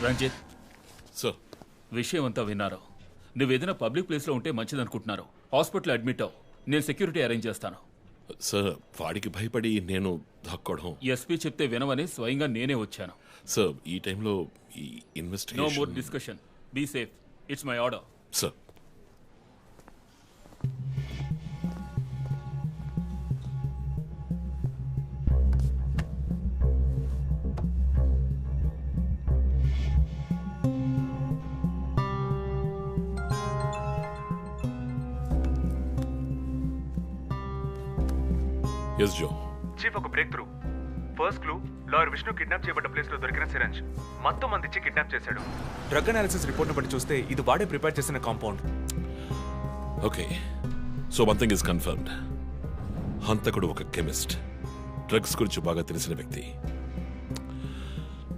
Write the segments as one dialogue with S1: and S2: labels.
S1: Ranjith
S2: sir,
S1: విషయం అంతా విన్నారు. నువ్వేదైనా పబ్లిక్ ప్లేస్లో ఉంటే మంచిదనుకుంటున్నారు. హాస్పిటల్ అడ్మిట్ అవ్వు. నేను సెక్యూరిటీ అరేంజ్ చేస్తాను.
S2: సార్ వాడికి భయపడి నేను దాక్కోవడం.
S1: ఎస్పీ చెప్తే వినవని స్వయంగా నేనే వచ్చాను.
S2: సార్ ఈ టైంలో ఈ
S1: no more
S2: investigation.
S1: Discussion. Be safe. It's my order.
S2: Sir yes Joe.
S3: Chief ఒక breakthrough. First clue lawyer Vishnu kidnap చేయబడ్డ ప్లేస్ లో దొరికిన సిరంజ్ మొత్తం మంది ఇచ్చి కిడ్నాప్ చేశాడు. డ్రగ్ అనాలిసిస్ రిపోర్ట్ బట్టి చూస్తే ఇది వాడే ప్రిపేర్ చేసిన compound.
S2: Okay, so one thing is confirmed. హంతకుడు ఒక కెమిస్ట్, డ్రగ్స్ గురించి బాగా తెలిసిన వ్యక్తి.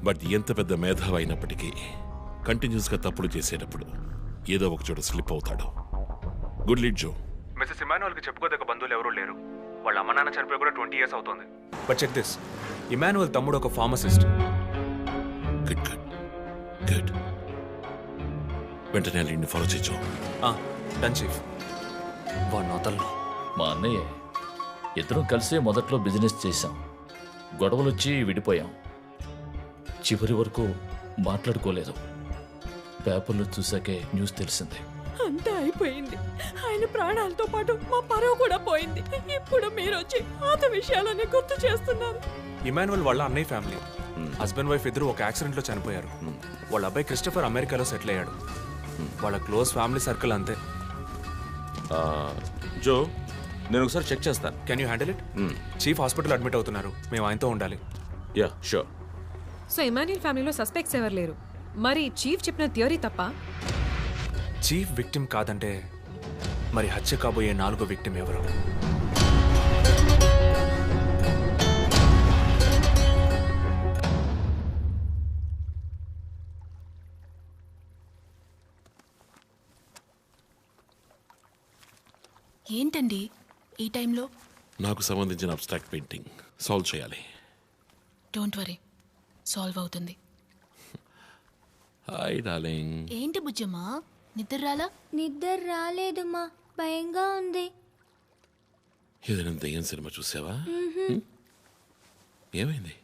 S2: బట్ ఎంత పెద్ద మేధావి అయినప్పటికీ కంటిన్యూస్గా తప్పులు చేసేటప్పుడు ఏదో ఒక చోట స్లిప్ అవుతాడు. గుడ్ లీడ్ జో.
S3: మిస్సెస్ ఇమానువల్ కి చెప్పుకోదగ్గ బంధువులు ఎవరూ లేరు. వాళ్ళ అమ్మ నాన్న చనిపోయి కూడా 20 years అవుతుంది. బట్ చెక్ దిస్, ఇమానువల్ తమ్ముడు ఒక ఫార్మసిస్ట్.
S2: Good good good. వెంటనే లీడ్ని ఫాలో చేయొచ్చు.
S3: Done chief.
S4: వదలను. మా అన్నయ్య ఇద్దరం కలిసే మొదట్లో బిజినెస్ చేశాం. గొడవలు వచ్చి విడిపోయాం. చివరి వరకు మాట్లాడుకోలేదు. పేపర్లో చూసాకే న్యూస్ తెలిసింది.
S5: అంతా అయిపోయింది. ఆయన ప్రాణాలతో పాటు మా పరువు కూడా పోయింది. ఇప్పుడు మీరు వచ్చి పాత విషయాలన్నీ గుర్తు చేస్తున్నారు.
S3: ఇమానువల్ వాళ్ళ అన్నయ్య ఫ్యామిలీ, హస్బెండ్ వైఫ్ ఇద్దరు ఒక యాక్సిడెంట్ లో చనిపోయారు. వాళ్ళ అబ్బాయి క్రిస్టఫర్ అమెరికాలో సెటిల్ అయ్యాడు. వాళ్ళ క్లోజ్ ఫ్యామిలీ సర్కిల్ అంతే.
S6: జో, నేను ఒకసారి చెక్ చేస్తాను.
S3: Can you handle it? Chief hospital admit అవుతున్నారు. మేము ఆయనతో ఉండాలి.
S6: Yeah sure.
S5: సో ఇమాన్యుయల్ ఫ్యామిలీలో సస్పెక్ట్స్ ఎవరు లేరు. మరి చీఫ్ చెప్పిన థియరీ తప్ప?
S3: చీఫ్ విక్టిమ్ కాదంటే మరి హత్య కాబోయే 4వ విక్టిమ్ ఎవరు?
S7: ఏంటండి ఈ టైంలో?
S2: నాకు సంబంధించిన అబ్స్ట్రాక్ట్ పెయింటింగ్ సాల్వ్ చేయాలి.
S7: డోంట్ వరీ, సాల్వ్ అవుతుంది.
S2: Hi darling.
S7: ఏంటి బుజ్జమ్మా, నిద్ర రాలా?
S8: నిద్ర రాలేదమ్మా, భయంగా ఉంది.
S2: ఏదైనా దయ్యం సినిమా చూసావా? ఏమైంది?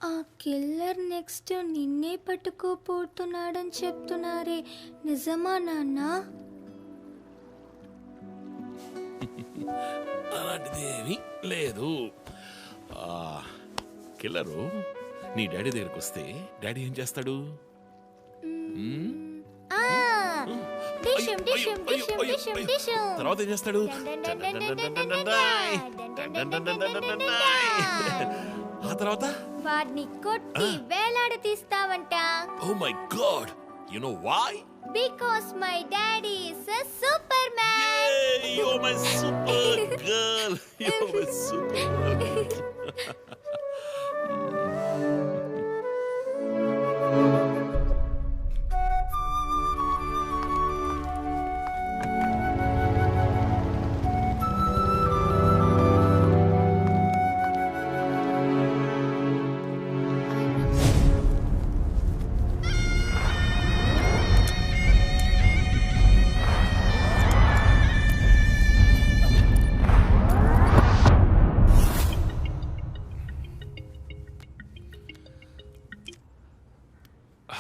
S8: ఆ కిల్లర్ నెక్స్ట్ నిన్నే పట్టుకోపోతున్నాడని చెప్తున్నారే, నిజమా నాన్న?
S2: అలాంటిది ఏమీ లేదు. కిల్లరు నీ డాడీ దగ్గరకు వస్తే డాడీ ఏం చేస్తాడు? తర్వాత ఏం చేస్తాడు? ఆ తర్వాత
S8: వాడిని కొట్టి వేలాడ తీస్తావంట.
S2: Oh my god, you know why?
S8: Because my daddy is a superman.
S2: You are my super girl. You are my super girl.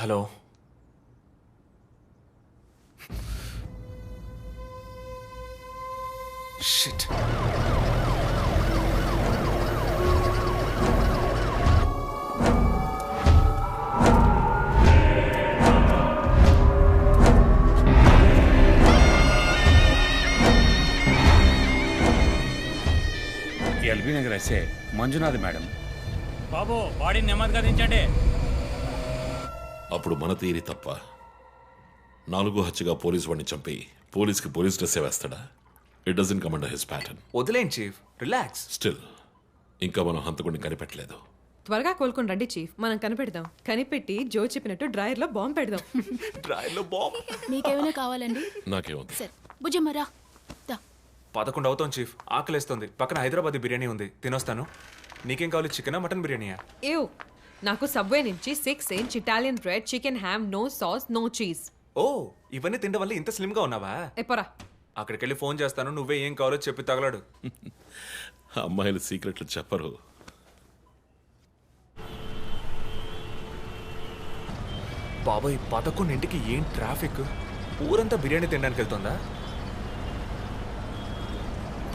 S3: Hello, shit.
S9: LB Nagar SA Manjunath madam.
S10: బాబు, బాడీని నెమ్మదిగా దించండి.
S2: అప్పుడు మన తీరి తప్ప 4వ హత్యగా పోలీస్ వాడిని చంపి పోలీస్కి పోలీస్ డ్రెస్ వేస్తాడా? It doesn't come under his pattern.
S3: వదిలేండి చీఫ్, రిలాక్స్.
S2: స్టిల్ ఇంకా మనం హంతకుడిని కనిపెట్టలేదు.
S5: త్వరగా కోలుకొని రండి చీఫ్, మనం కనిపెడదాం. కనిపెట్టి జో చెప్పినట్టు డ్రాయర్లో బాంబు పెడదాం.
S3: డ్రాయర్లో బాంబ్?
S7: మీకేమైనా కావాలండి?
S2: నాకేముంది.
S7: సరే బుజ్జమ్మరా.
S3: 11 అవుతాం చీఫ్, ఆకలేస్తుంది. పక్కన హైదరాబాద్ బిర్యానీ ఉంది, తినొస్తాను. నీకేం కావాలి, చికెనా మటన్ బిర్యానీయా?
S5: ఏవ్,
S11: నాకు సబ్వే నుంచి 6 inch Italian bread, chicken ham, no sauce, no cheese.
S3: Oh ఇవన్నీ తినడం వల్ల ఇంత స్లిమ్ గా ఉన్నావా?
S11: ఎప్పరా
S3: అక్కడికి వెళ్ళి ఫోన్ చేస్తాను, నువ్వే ఏం కావాలో చెప్పి తగలాడు.
S2: అమ్మాయిలు సీక్రెట్లు చెప్పరు.
S3: బాబాయ్ 11ంటికి ఏం ట్రాఫిక్! ఊరంతా బిర్యానీ తినడానికి వెళ్తుందా?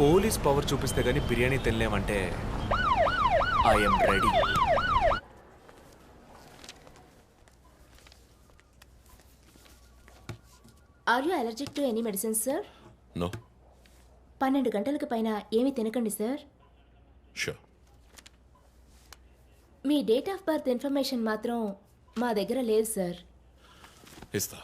S3: పోలీస్ పవర్ చూపిస్తే గానీ బిర్యానీ తినలేమంటే I'm ready.
S12: Are you allergic to any medicines sir?
S2: No.
S12: 12 గంటలకు పైన ఏమీ తినకండి సార్.
S2: షూర్.
S12: మీ డేట్ ఆఫ్ బర్త్ ఇన్ఫర్మేషన్ మాత్రం మా దగ్గర లేదు సార్.
S2: ఇస్తా.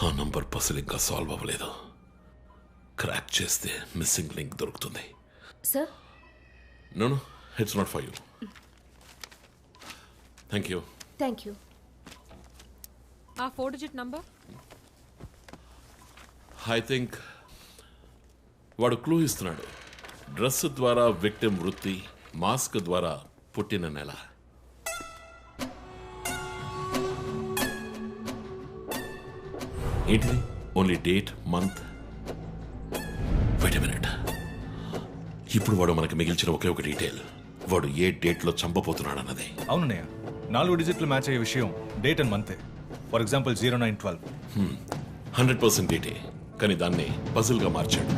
S2: ఆ నంబర్ పసిల్ ఇంకా సాల్వ్ అవ్వలేదు. క్రాక్ చేస్తే మిస్సింగ్ లింక్ దొరుకుతుంది.
S12: Sir
S2: no no, it's not for you. Thank you.
S12: Thank you.
S11: ఆ 4 డిజిట్ నంబర్?
S2: ఐ థింక్ వాడు క్లూ ఇస్తున్నాడు. డ్రెస్ ద్వారా విక్టిమ్ వృత్తి, మాస్క్ ద్వారా పుట్టిన నెల. ఏంటిది? Only date, month. Wait a minute. ఇప్పుడు వాడు మనకి మిగిల్చిన ఒకే ఒక డీటెయిల్, వాడు ఏ డేట్లో చంపబోతున్నాడు అన్నది.
S13: అవునయ్య, 4 డిజిట్లు మ్యాచ్ అయ్యే విషయం డేట్ అండ్ మంతే. For example 0912.
S2: 100% డేటే, కానీ దాన్ని పజిల్గా మార్చాడు.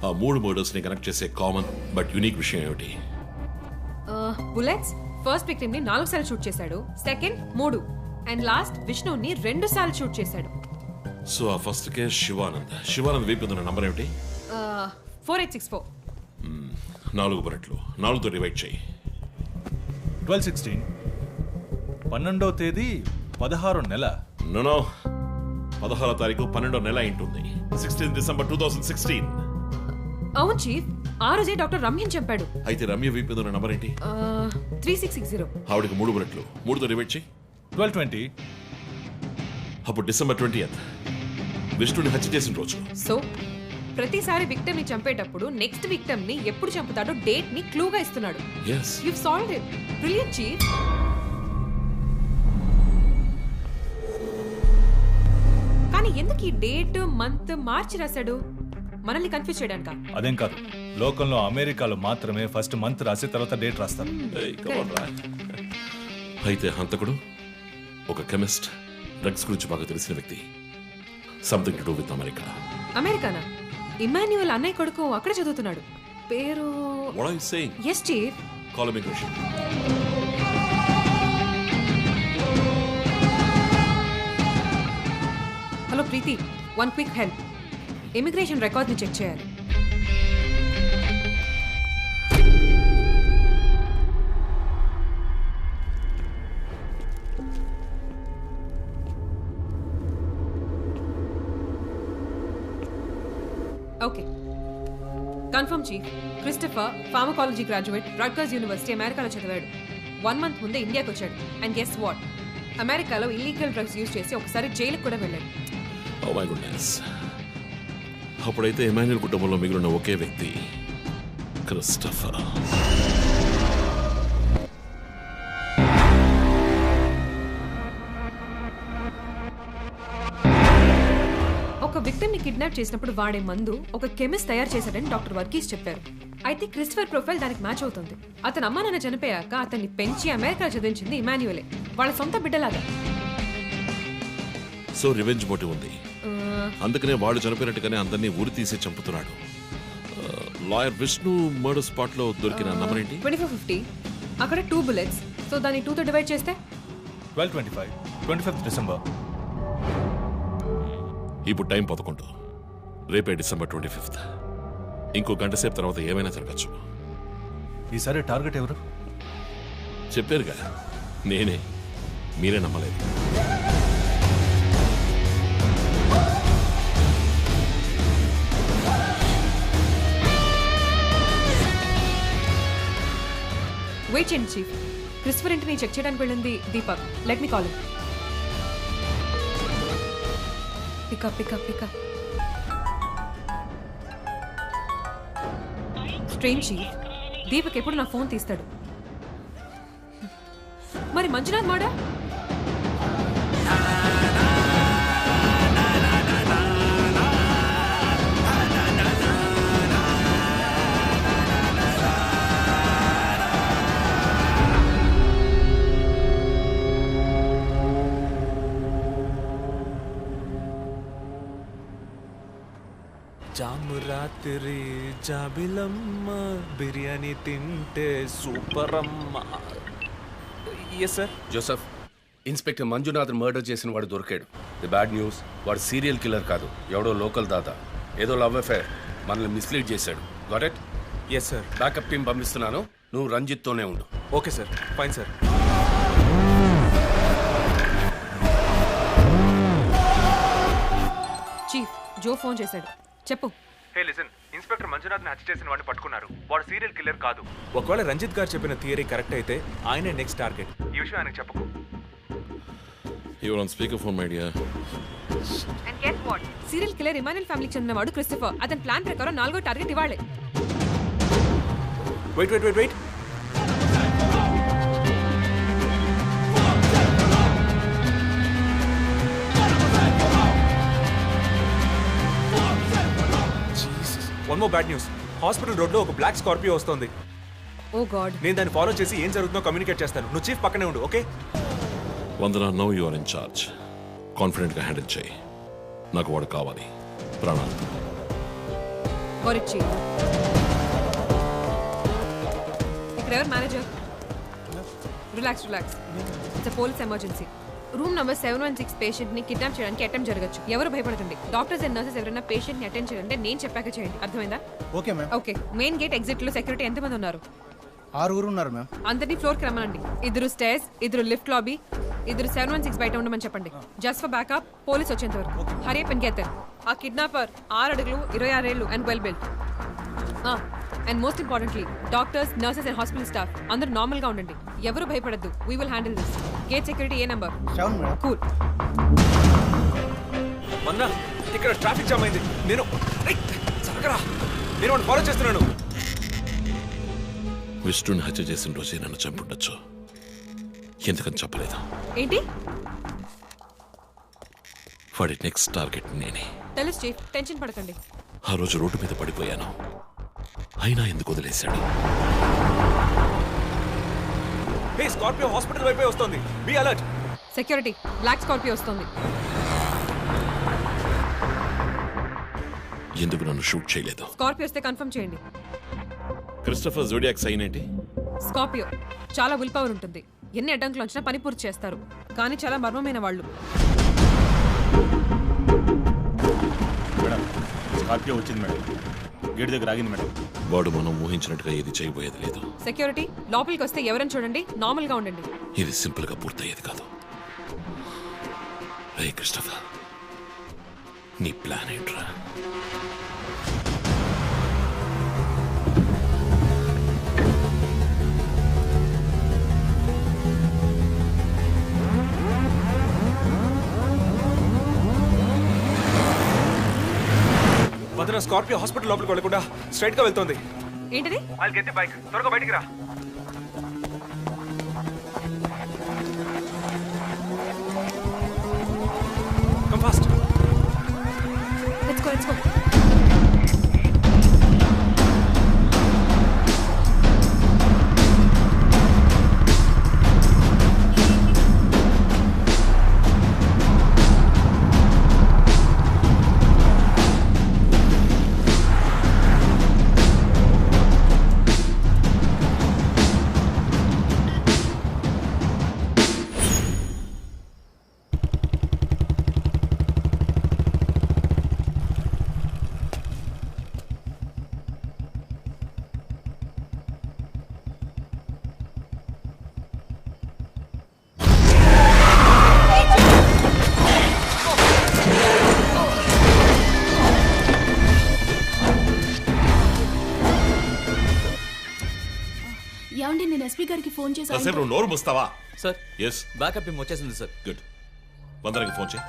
S2: ఆ 3 మర్డర్స్ ని కనెక్ట్ చేసే కామన్ బట్ యూనిక్ విషయం ఏమిటి?
S11: బుల్లెట్స్ ఫస్ట్ విక్టిమ్ ని 4 సార్లు షూట్ చేశాడు, సెకండ్ 3, అండ్ లాస్ట్ విష్ణుని 2 సార్లు షూట్ చేశాడు.
S2: సో ఆ ఫస్ట్ కేస్ శివానంద్ వైపు ఉన్న నంబర్ ఏమిటి?
S11: 4864.
S2: 4 బుల్లెట్లు, 4తో డివైడ్ చేయి.
S13: 12/16. 12వ తేదీ 16వ నెల.
S2: నో 16వ తారీఖు 12వ నెల ఉంటుంది. 16 డిసెంబర్ 2016.
S11: అవును చీఫ్, ఆ రోజే డాక్టర్ రమ్యని చెప్పాడు.
S2: అయితే రమ్య వైపు ఉన్న నంబర్ ఏంటి?
S11: 3660.
S2: ఆవిడకి 3 బుల్లెట్లు, 3తో డివైడ్ చేయి.
S13: 12/20.
S2: అప్పుడు డిసెంబర్ 20th విష్ణుని హత్య చేసిన రోజు.
S11: సో ప్రతిసారి విక్టిమ్ ని చంపేటప్పుడు నెక్స్ట్ విక్టిమ్ ని ఎప్పుడు చంపుతాడో డేట్ ని క్లూగా ఇస్తున్నాడు.
S2: yes
S11: you've solved it. brilliant chief. కానీ ఎందుకు ఈ డేట్ మంత్ మార్చి రాశాడు? మనల్ని కన్ఫ్యూజ్ చేయడానిక?
S13: అదేం కాదు, లోకంలో అమెరికాలో మాత్రమే ఫస్ట్ మంత్ రాసి తర్వాత డేట్ రాస్తారు.
S2: అయితే హంతకుడు ఒక కెమిస్ట్, డ్రగ్స్ గురించి బాగా తెలిసిన వ్యక్తి. Something to do with America.
S11: అమెరికానా? ఇమాన్యుయల్ అన్నయ్య కొడుకు అక్కడ చదువుతున్నాడు. పేరు
S2: What are you saying?
S11: Yes chief.
S2: Call immigration.
S11: Hello Preeti, one quick help. Immigration record ని చెక్ చేయాలి. Okay, confirm chief. Christopher pharmacology graduate, Rutgers university, అమెరికాలో చదివాడు. 1 month ముందే ఇండియాకి వచ్చాడు. అండ్ గెస్ వాట్, అమెరికాలో ఇల్లీగల్ డ్రగ్స్ యూజ్ చేసి ఒకసారి జైలుకి కూడా వెళ్ళాడు.
S2: Oh my goodness. అప్పుడైతే ఎమాన్యుయల్ కుటుంబంలో మిగిలిన ఒకే వ్యక్తి క్రిస్టఫర్.
S11: ఒక విక్టిమ్ ని కిడ్నాప్ చేసినప్పుడు వాడే మందు ఒక కెమిస్ట్ తయారు చేశాడని డాక్టర్ వర్గీస్ చెప్పారు. అయితే క్రిస్టఫర్ ప్రొఫైల్ దానికి మ్యాచ్ అవుతుంది. అతను అమ్మా నాన్న చనిపోయాక అతన్ని పెంచి అమెరికా చదివించింది ఇమాన్యుయలే, వాళ్ళ సొంత బిడ్డలాగా.
S2: సో రివెంజ్ మోటివ్ ఉంది, అందుకనే వాడు చనిపోయినట్టుగానే అందరినీ ఊరి తీసి చంపుతున్నాడు. లాయర్ విష్ణు మర్డర్ స్పాట్ లో దొరికిన నంబర్ ఏంటి?
S11: 2450. అక్కడ 2 bullets. సో దాన్ని 2 తో డివైడ్ చేస్తే
S13: 12/25. 25th December.
S2: ఇప్పుడు టైం 11. రేపే డిసెంబర్ 25th. ఇంకో గంట సేపు తర్వాత ఏమైనా జరగచ్చు.
S13: ఈసారి టార్గెట్ ఎవరు?
S2: చెప్పారుగా, నేనే. మీరే నమ్మలేదు.
S11: వెయిట్ చేయండి చీఫ్. క్రిస్టఫర్ ఇంటిని చెక్ చేయడానికి వెళ్ళింది Deepak. Let me call. Pick up pick up pick up. Strange chief, Deepak ఎప్పుడు నా ఫోన్ తీస్తాడు. మరి మంజునాథ్ మాడా?
S3: జాము రాత్రి జాబిలమ్మ బిర్యానీ తింటే సూపర్ అమ్మ. Yes sir.
S14: Joseph, inspector Manjunath murder చేసిన వాడు దొరికాడు. ది బ్యాడ్ న్యూస్, వాడు సీరియల్ కిల్లర్ కాదు, ఎవడో లోకల్ దాదా. ఏదో లవ్ అఫేర్, మనల్ని మిస్లీడ్ చేశాడు. Got it?
S3: Yes sir.
S14: Backup team పంపిస్తున్నాను, నువ్వు రంజిత్తోనే ఉండు.
S3: Okay sir, fine sir.
S11: Chief, Joe phone చేశాడు. చెప్పు.
S3: హే లిసన్, ఇన్స్పెక్టర్ మంజునాథ్ని హత్య చేసిన వాడిని పట్టుకున్నారు. వాడు సీరియల్ కిల్లర్ కాదు. ఒకవేళ రంజిత్ గారు చెప్పిన థియరీ కరెక్ట్ అయితే ఆయనే నెక్స్ట్ టార్గెట్. ఈ విషయం ఆయనకు చెప్పకు.
S2: You're on speakerphone, my dear.
S11: And guess what? Serial killer Emmanuel ఫ్యామిలీకి చెందినవాడు క్రిస్టఫర్. అతని ప్లాన్ ప్రకారం 4వ టార్గెట్ ఇవాళే.
S3: Wait wait wait wait. One more bad news. Hospital రోడ్లో ఒక బ్లాక్ స్కార్పియో వస్తుంది.
S11: Oh God.
S3: నేను దాన్ని ఫాలో చేసి ఏం జరుగుతుందో కమ్యూనికేట్ చేస్తాను. నువ్వు చీఫ్ పక్కనే ఉండు, okay?
S2: Vandana, no you are in charge. కాన్ఫిడెంట్గా హ్యాండిల్ చేయి. నాకు వాడు కావాలి. ప్రాణాలు.
S11: ఇక్కడ ఎవరు manager? Relax relax. It's police emergency. Room number 716 patient ని కిడ్నాప్ చేయడానికి అటెంప్ట్ జరగచ్చు. ఎవరు భయపడకండి. డాక్టర్స్ అండ్ నర్సెస్ ఎవరైనా పేషెంట్ ని అటెండ్ చేయాలంటే నేను చెప్పాక చేయండి. అర్థమైందా?
S15: Okay ma'am.
S11: Okay. Main gate exit లో సెక్యూరిటీ ఎంతమంది ఉన్నారు?
S15: 6 ఉన్నారు మ్యామ్.
S11: అందరినీ ఫ్లోర్ కి రమ్మనండి. 2 స్టేర్స్, 2 లిఫ్ట్ లాబీ, 2 716 బయట ఉండమని చెప్పండి. జస్ట్ ఫర్ బ్యాకప్, పోలీస్ వచ్చేంత వరకు. Hurry up and get there. ఆ కిడ్నాపర్ 6 అడుగులు 26 ఏళ్ళు and well built. And most importantly doctors, nurses and hospital staff అందరూ నార్మల్ గా ఉండండి. ఎవరు భయపడద్దు. We will handle this. Gate security ఏ నెంబర్?
S15: 7 మేడం.
S11: కూల్.
S3: మన్నా, ఇక్కడ ట్రాఫిక్ జామ్ అయింది. నేను వాడిని ఫాలో చేస్తున్నాను.
S2: విష్ణుని హత్య చేసిన రోజే నన్ను చంపుండొచ్చు. ఎందుకని చెప్పలేదు?
S11: ఏంటి?
S2: వాడి నెక్స్ట్ టార్గెట్ నేనే.
S11: తెలుసు చీఫ్, టెన్షన్ పడకండి.
S2: ఆ రోజు రోడ్డు మీద పడిపోయాను, అయినా ఎందుకు వదిలేశాడు?
S3: హే, స్కార్పియో హాస్పిటల్ వైపే వస్తుంది. Be alert.
S11: Security, black Scorpio వస్తుంది.
S2: ఎందుకు నన్ను షూట్ చేయలేదు?
S11: స్కార్పియో వస్తే కన్ఫర్మ్ చేయండి.
S2: క్రిస్టఫర్ జోడియాక్ సైన్ ఏంటి?
S11: స్కార్పియో చాలా విల్ పవర్ ఉంటుంది. ఎన్ని అడ్డంకులు వచ్చినా పని పూర్తి చేస్తారు. కానీ చాలా మర్మమైన వాళ్ళు.
S9: మేడం, స్కార్పియో వచ్చింది మేడం. గేట్ దగ్గర ఆగింది మేడం.
S2: వాడు మనం ఊహించినట్టుగా ఏది చేయబోయేది లేదు.
S11: సెక్యూరిటీ, లోపలికి వస్తే ఎవరని చూడండి. నార్మల్ గా ఉండండి.
S2: ఇది సింపుల్ గా పూర్తయ్యేది కాదు. రే క్రిస్టఫర్, నీ ప్లాన్ ఏంట్రా?
S3: వదన, స్కార్పియో హాస్పిటల్ లోపలికి వెళ్ళకుండా స్ట్రైట్ గా వెళ్తుంది.
S11: ఏంటిది?
S3: I'll get the bike. త్వరగా బయటికి రా. Come fast.
S11: Let's go, let's go.
S7: SP గారికి ఫోన్ చేసి
S2: కాసేపు నువ్వు నోరు మూస్తావా?
S16: సార్
S2: ఎస్
S16: బ్యాకప్ టీం వచ్చేసింది సార్.
S2: గుడ్. వందనకి ఫోన్ చేయి.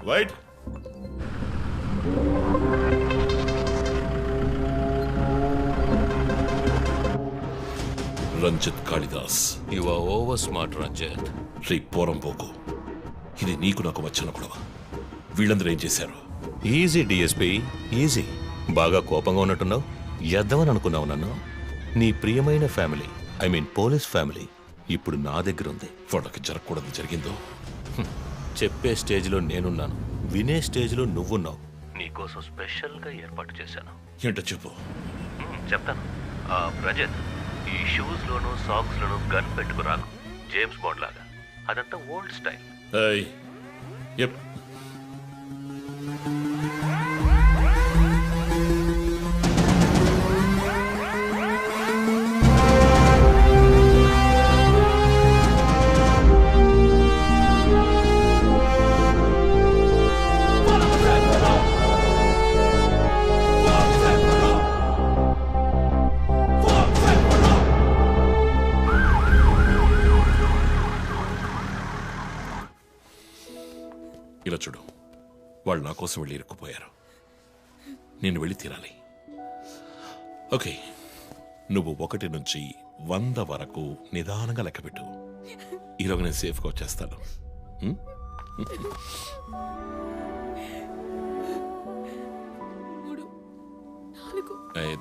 S2: Wait Ranjith Kalidas.
S14: You are over smart Ranjith.
S2: రే పోరం పోకు, ఇది నీకు నాకు వచ్చిన గొడవ. వీళ్ళందరూ ఏం చేశారు?
S17: Easy DSP, easy. బాగా కోపంగా ఉన్నట్టున్నావు. ఎద్దామని అనుకున్నావు నన్ను. నీ ప్రియమైన family, I mean police family ఇప్పుడు నా దగ్గర ఉంది.
S2: వాళ్ళకి జరగకూడదు జరిగిందో.
S17: చెప్పే స్టేజ్లో నేనున్నాను, వినే స్టేజ్లో నువ్వున్నావు. నీకోసం స్పెషల్గా ఏర్పాటు చేశాను.
S2: ఏంటో చెప్పు.
S17: చెప్తాను. రజత్, ఈ షూస్లోనూ సాక్స్లోనూ గన్ పెట్టుకురాకు, జేమ్స్ బాండ్ లాగా. అదంతా ఓల్డ్ స్టైల్.
S2: ఇలా చూడు, వాళ్ళు నా కోసం వెళ్ళి ఇరుక్కుపోయారు. నేను వెళ్ళి తీరాలి. ఓకే, నువ్వు 1 నుంచి 100 వరకు నిదానంగా లెక్కపెట్టు. ఈలోగా నేను సేఫ్గా వచ్చేస్తాను.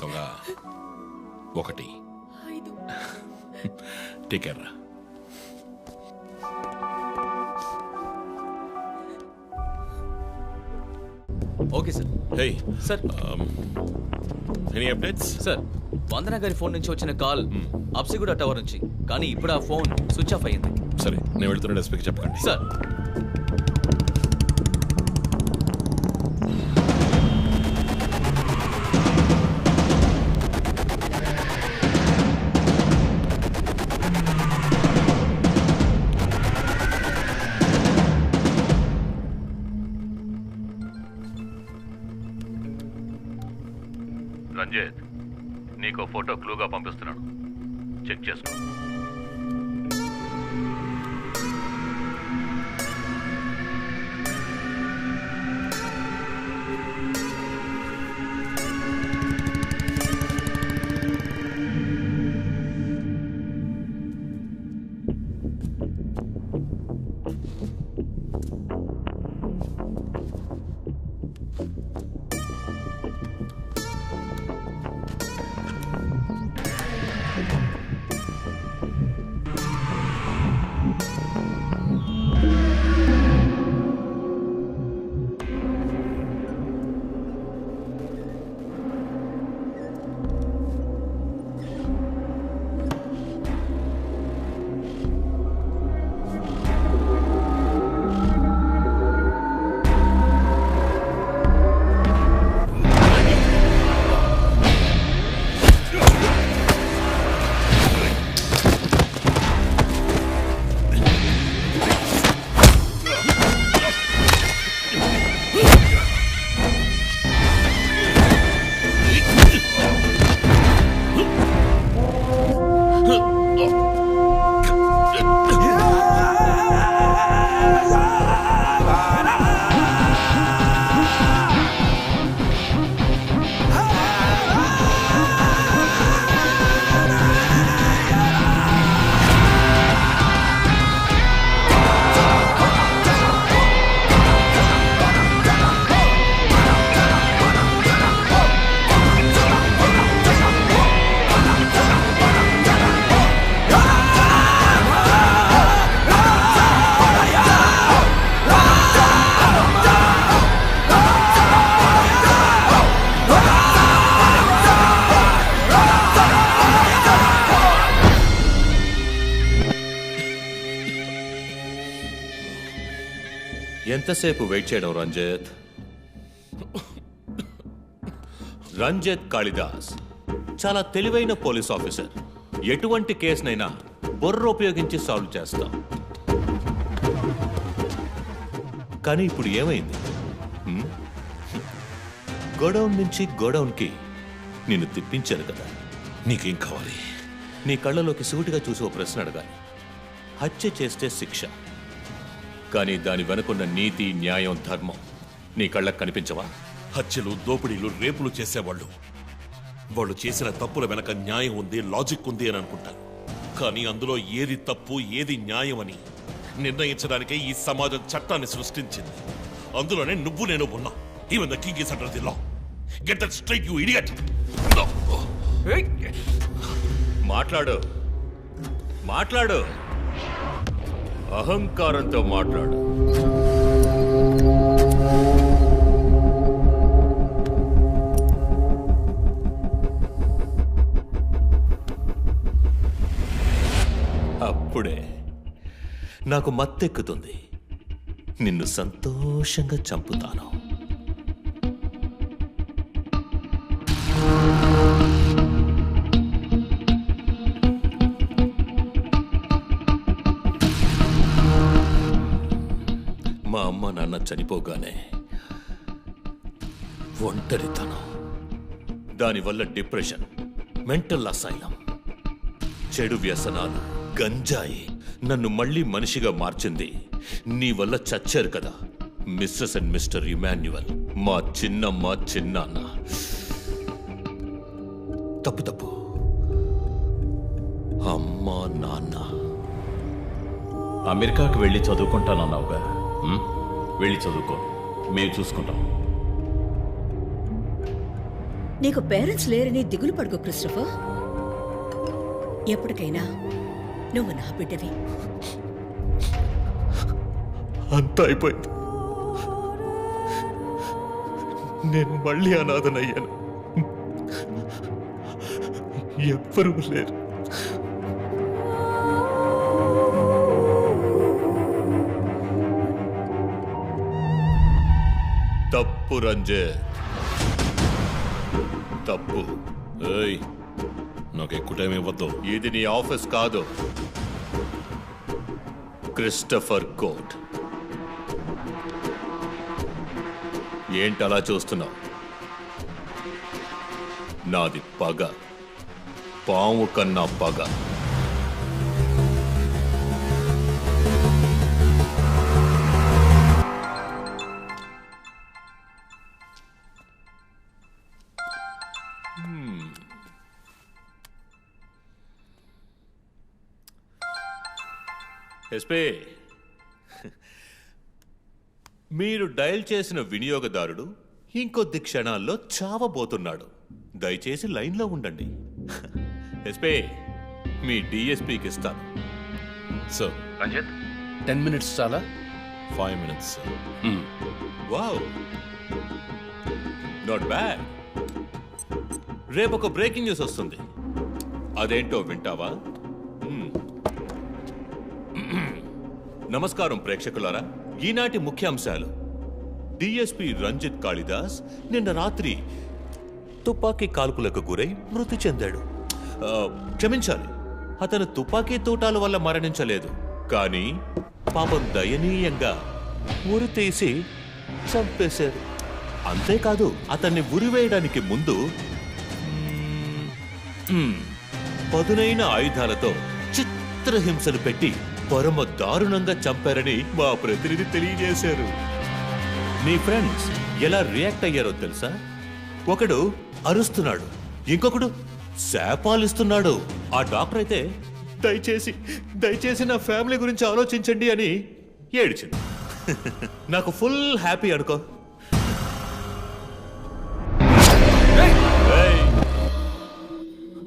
S2: దొంగ 1 టేక్ కేర్ రా.
S16: Okay sir.
S2: Hey
S16: sir,
S2: any updates?
S16: Sir, Vandana గారి ఫోన్ నుంచి వచ్చిన కాల్ అప్సిగూడ టవర్ నుంచి, కానీ ఇప్పుడు ఆ ఫోన్ స్విచ్ ఆఫ్ అయ్యింది.
S2: సరే, నేను వెళ్తున్నా. ఎస్పీకి చెప్పకండి.
S16: సార్.
S17: రంజిత్, నీకో ఫోటో క్లూగా పంపిస్తున్నాను, చెక్ చేసుకో. ఎంతసేపు వెయిట్ చేయడం రంజిత్? రంజిత్ కాళిదాస్ చాలా తెలివైన పోలీస్ ఆఫీసర్. ఎటువంటి కేసునైనా బుర్ర ఉపయోగించి సాల్వ్ చేస్తాం. కానీ ఇప్పుడు ఏమైంది? గోడౌన్ నుంచి గోడౌన్కి నిన్ను తిప్పించాను కదా.
S2: నీకేం కావాలి?
S17: నీ కళ్ళలోకి సూటిగా చూసి ఓ ప్రశ్న అడగాలి. హత్య చేస్తే శిక్ష, కానీ దాని వెనుకున్న నీతి, న్యాయం, ధర్మం నీ కళ్ళకు కనిపించవా?
S2: హత్యలు, దోపిడీలు, రేపులు చేసేవాళ్ళు వాళ్ళు చేసిన తప్పుల వెనక న్యాయం ఉంది, లాజిక్ ఉంది అని అనుకుంటారు. కానీ అందులో ఏది తప్పు, ఏది న్యాయం అని నిర్ణయించడానికే ఈ సమాజం చట్టాన్ని సృష్టించింది. అందులోనే నువ్వు నేను ఉన్నా. Even the king is under the law. Get that straight you idiot.
S17: మాట్లాడు, మాట్లాడు, అహంకారంతో మాట్లాడు. అప్పుడే నాకు మత్తెక్కుతుంది. నిన్ను సంతోషంగా చంపుతాను. మా అమ్మ నాన్న చనిపోగానే ఒంటరితనం, దానివల్ల డిప్రెషన్, మెంటల్ అసైలం, చెడు వ్యసనాలు, గంజాయి నన్ను మళ్ళీ మనిషిగా మార్చింది. నీ వల్ల చచ్చారు కదా మిస్సెస్ అండ్ మిస్టర్ ఇమాన్యువల్, మా చిన్నమ్మ, చిన్నాన్న. తప్పు తప్పు, అమ్మా నాన్న.
S4: అమెరికాకి వెళ్ళి చదువుకుంటానన్నావుగా, వెళ్ళి చదువుకో, మేము చూసుకుంటాం.
S18: నీకు పేరెంట్స్ లేరని దిగులు పడుకో క్రిస్టఫర్. ఎప్పటికైనా నువ్వు నా బిడ్డవి.
S17: అంతా అయిపోయింది. నేను మళ్ళీ అనాథనయ్యాను. ఎవ్వరూ లేరు. తప్పు రంజిత్, తప్పు.
S2: ఏయ్, నాకు ఎక్కువ టైం ఇవ్వద్దు.
S17: ఇది నీ ఆఫీస్ కాదు, క్రిస్టఫర్ కోర్ట్. ఏంటలా చూస్తున్నావు? నాది పగ, పాము కన్నా పగ. ఎస్పీ, మీరు డయల్ చేసిన వినియోగదారుడు ఇంకొద్ది క్షణాల్లో చావబోతున్నాడు. దయచేసి లైన్లో ఉండండి. ఎస్పీ, మీ డిఎస్పీకి ఇస్తాను.
S2: సార్,
S14: రంజిత్ 10 minutes చాలా?
S2: 5 minutes.
S17: Wow, not bad. రేపు ఒక బ్రేకింగ్ న్యూస్ వస్తుంది. అదేంటో వింటావా? నమస్కారం ప్రేక్షకులారా. ఈనాటి ముఖ్యాంశాలు. డిఎస్పీ రంజిత్ కాళిదాస్ నిన్న రాత్రి తుపాకీ కాల్పులకు గురై మృతి చెందాడు. క్షమించాలి, అతను తుపాకీ తూటాల వల్ల మరణించలేదు, కానీ పాపం దయనీయంగా ఉరి తీసి చంపేశారు. అంతేకాదు, అతన్ని ఉరివేయడానికి ముందు పదునైన ఆయుధాలతో చిత్రహింసలు పెట్టి పరమ దారుణంగా చంపారని మా ప్రతినిధి తెలియజేశారు. నీ ఫ్రెండ్స్ ఎలా రియాక్ట్ అయ్యారో తెలుసా? ఒకడు అరుస్తున్నాడు, ఇంకొకడు శాపాలిస్తున్నాడు. ఆ డాక్టర్ అయితే దయచేసి నా ఫ్యామిలీ గురించి ఆలోచించండి అని ఏడ్చింది. నాకు ఫుల్ హ్యాపీ అనుకో.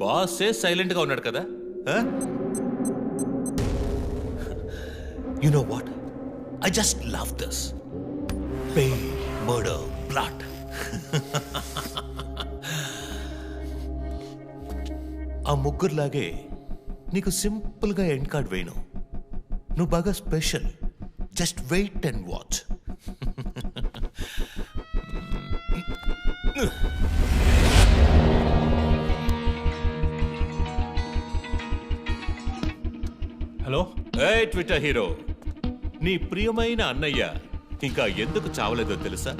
S17: బాసే సైలెంట్ గా ఉన్నాడు కదా. You know what? I just love this. Pain, murder, blood. ఆ ముగ్గురులాగే నీకు సింపుల్ గా ఎండ్ కార్డ్ వేయను. నువ్వు బాగా special. Just wait and watch.
S13: Hello.
S17: ఏ ట్విట్టర్ హీరో, నీ ప్రియమైన అన్నయ్య ఇంకా ఎందుకు చావలేదో తెలుసా?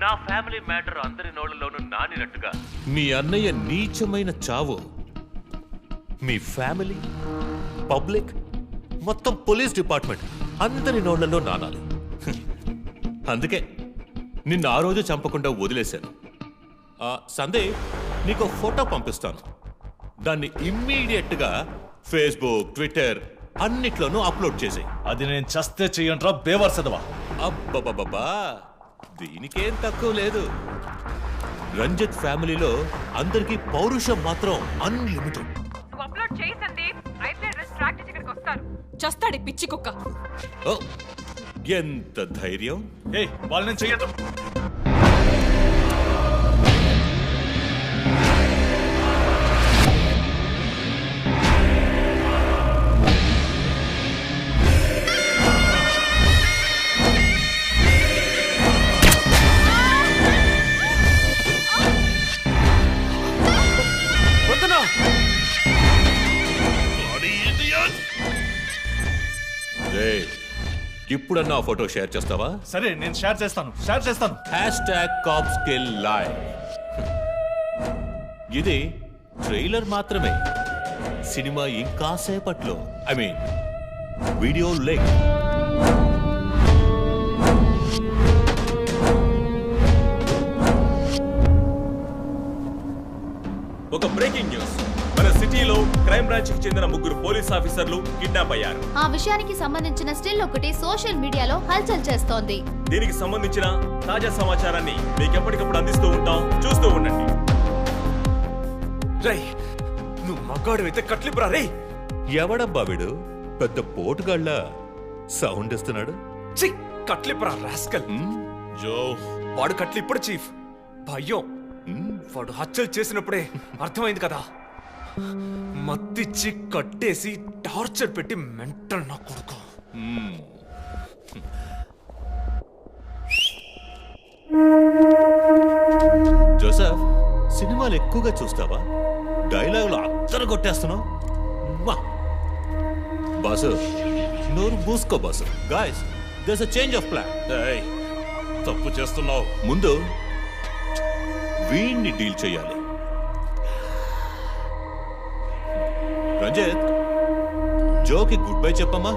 S17: నా ఫ్యామిలీ మ్యాటర్ అందరి నోళ్లలోనూ నానినట్టుగా మీ అన్నయ్య నీచమైన చావు మీ ఫ్యామిలీ, పబ్లిక్, మొత్తం పోలీస్ డిపార్ట్మెంట్ అందరి నోళ్లలో నానాలి. అందుకే నిన్ను ఆ రోజు చంపకుండా వదిలేశాను. సందే నీకు ఫోటో పంపిస్తాను. దాన్ని ఇమ్మీడియట్గా ఫేస్బుక్, ట్విట్టర్ అన్నిట్లోనూ అప్లోడ్ చేసేయి.
S13: అది నేను చస్తే చెయ్యంట్రా బేవర్సదవా.
S17: అబ్బబ్బబ్బా, దీనికేం తక్కువ లేదు. రంజిత్ ఫ్యామిలీలో అందరికీ పౌరుషం మాత్రం అన్లిమిటెడ్.
S11: చస్తాడి పిచ్చి కుక్క.
S17: ఓ, ఎంత ధైర్యం!
S13: వాళ్ళని చెయ్యదు.
S17: ఇప్పుడన్నా ఆ ఫోటో షేర్ చేస్తావా?
S13: సరే, నేను షేర్ చేస్తాను.
S17: #CopsKillLive. ఇది ట్రైలర్ మాత్రమే. సినిమా ఇంకా సేపట్లో, ఐ మీన్ వీడియో లింక్.
S6: ఒక బ్రేకింగ్ న్యూస్. మన సిటీలో క్రైమ్ బ్రాంచ్ కి చెందిన 3 పోలీస్ ఆఫీసర్లు కిడ్నాప్ అయ్యారు.
S8: ఆ విషయానికి సంబంధించిన స్టిల్ ఒకటి సోషల్ మీడియాలో హల్చల్ చేస్తోంది.
S6: దీనికి సంబంధించిన తాజా సమాచారాన్ని మీకు ఎప్పటికప్పుడు అందిస్తూ ఉంటాం, చూస్తూ ఉండండి.
S3: రై, నువ్వు మగాడు అయితే కట్లిపురా రే.
S17: ఎవడబ్బా వీడు? పెద్ద పోటుగాళ్ళ సౌండ్ ఇస్తున్నాడు.
S3: కట్లిపురా రాస్కల్.
S2: జో,
S3: వాడు కట్లిప్పుడు చీఫ్. భయం. వాడు హత్యలు చేసినప్పుడే అర్థమైంది కదా. మత్తిచ్చి కట్టేసి టార్చర్ పెట్టి మెంటల్ నా కొడుకు.
S17: జోసెఫ్, సినిమాలు ఎక్కువగా చూస్తావా? డైలాగులు అత్తరు కొట్టేస్తున్నావు. బాసు, నోరు మూసుకో boss. Guys, there's a change of plan.
S2: తప్పు చేస్తున్నావు.
S17: ముందు వీణ్ణి డీల్ చేయాలి. రంజిత్, జోకి గుడ్ బై చెప్పమ్మా.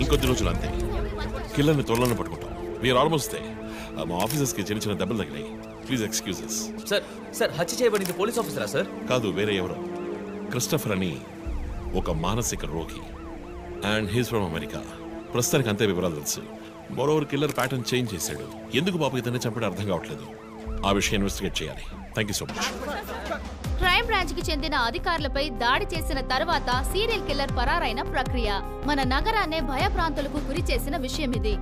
S2: ఇంకొద్ది రోజులు అంతే. కిల్లర్ని త్వరలోనే పట్టుకుంటాం. వీఆర్ ఆల్మోస్ట్ మా ఆఫీసర్స్కి చిన్న చిన్న దెబ్బలు తగిలాయి. Please excuses.
S16: సార్ హత్య చేయబడింది పోలీస్ ఆఫీసరా సార్?
S2: కాదు, వేరే ఎవరో. క్రిస్టఫర్ అని ఒక మానసిక రోగి. And he's from America. ప్రస్తుతానికి అంతే వివరాలు తెలుసు. మరోవర్ కిల్లర్ ప్యాటర్న్ చేంజ్ చేశాడు. ఎందుకు పాప ఇతన్ని చంపడం అర్థం కావట్లేదు. ఆ విషయం ఇన్వెస్టిగేట్ చేయాలి. Thank you so much.
S19: Crime branch కి చెందిన అధికారులపై దాడి చేసిన తర్వాత సీరియల్ కిల్లర్ పరారైన ప్రక్రియ మన నగరాన్నే భయభ్రాంతులకు గురి చేసిన విషయం ఇది.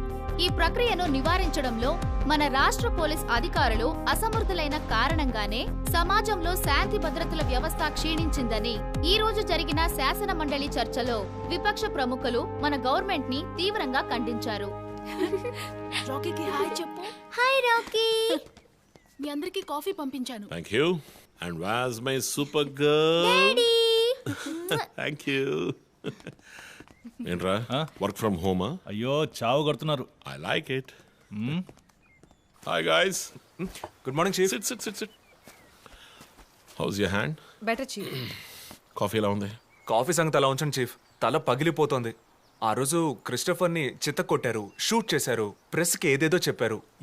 S19: ఈ ప్రక్రియను నివారించడంలో మన రాష్ట్ర పోలీస్ అధికారులు అసమర్థులైన కారణంగానే సమాజంలో శాంతి భద్రతల వ్యవస్థ క్షీణించిందని ఈ రోజు జరిగిన శాసన మండలి చర్చలో విపక్ష ప్రముఖులు మన గవర్నమెంట్ ని తీవ్రంగా ఖండించారు.
S7: రాకీకి హాయ్ చెప్పు.
S19: Hi Rocky.
S7: మీ అందరికి కాఫీ పంపించాను.
S2: Thank you. And was my super girl. Thank you. ఏంట్రా వర్క్ ఫ్రమ్ హోమా?
S13: అయ్యో చావు కొడుతున్నారు.
S2: I like it. Hi guys.
S3: Good morning chief.
S2: Sit sit sit sit. How's your hand?
S11: Better chief.
S2: Coffee ఎలా ఉంది?
S3: కాఫీ సంగతి అలా ఉంచండి చీఫ్. తల పగిలిపోతోంది. ఆ రోజు క్రిస్టఫర్ని చిత్త కొట్టారు, షూట్ చేశారు, ప్రెస్కి ఏదేదో చెప్పారు.